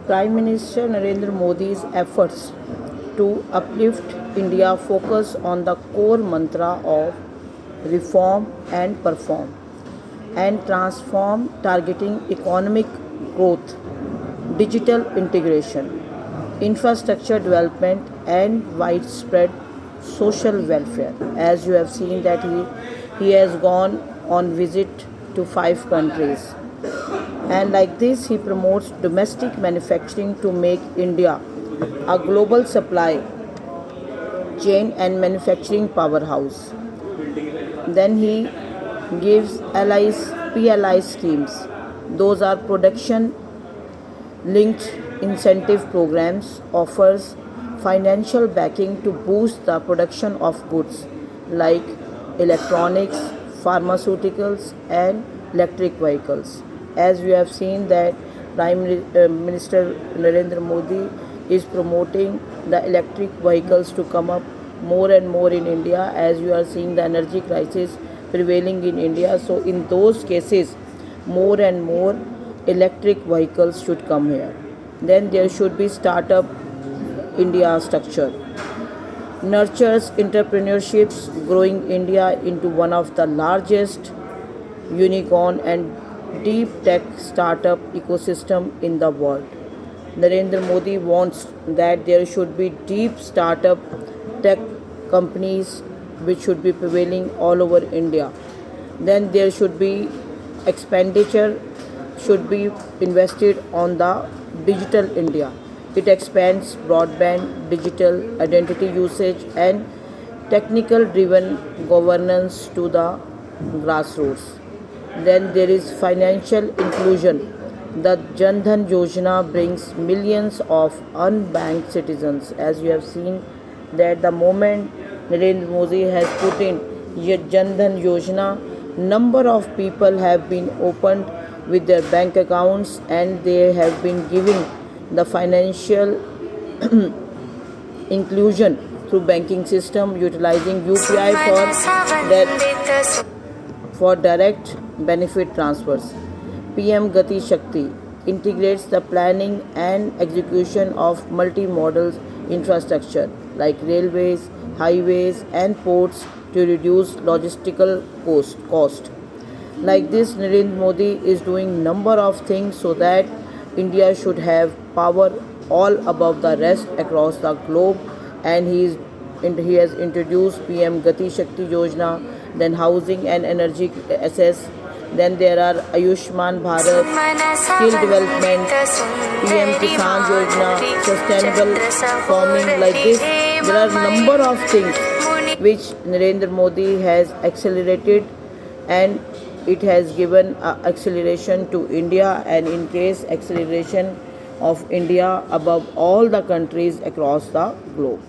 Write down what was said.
Prime Minister Narendra Modi's efforts to uplift India focus on the core mantra of reform and perform and transform, targeting economic growth, digital integration, infrastructure development, and widespread social welfare. As you have seen that he has gone on visit to 5 countries, and like this he promotes domestic manufacturing to make India a global supply chain and manufacturing powerhouse. Then he gives allies PLI schemes. Those are production linked incentive programs, offers financial backing to boost the production of goods like electronics, pharmaceuticals, and electric vehicles. As you have seen that Minister Narendra Modi is promoting the electric vehicles to come up more and more in India, as you are seeing the energy crisis prevailing in India. So in those cases, more and more electric vehicles should come here. Then there should be startup India structure. Nurtures entrepreneurships, growing India into one of the largest unicorn and deep tech startup ecosystem in the world. Narendra Modi wants that there should be deep startup tech companies which should be prevailing all over India. Then there should be expenditure should be invested on the digital India. It expands broadband, digital identity usage, and technical driven governance to the grassroots. Then there is financial inclusion. The Jan Dhan Yojana brings millions of unbanked citizens. As you have seen that the moment Narendra Modi has put in Jan Dhan Yojana, number of people have been opened with their bank accounts, and they have been giving the financial inclusion through banking system, utilizing UPI for direct benefit transfers. PM Gati Shakti integrates the planning and execution of multimodal infrastructure like railways, highways, and ports to reduce logistical cost. Like this, Narendra Modi is doing number of things so that India should have power all above the rest across the globe, and he has introduced PM Gati Shakti Yojana, then housing and energy access, then there are Ayushman Bharat, skill development, PM Kisan Yojana, sustainable farming. Like this, there are number of things which Narendra Modi has accelerated, and it has given acceleration to India, and in case acceleration of India above all the countries across the globe.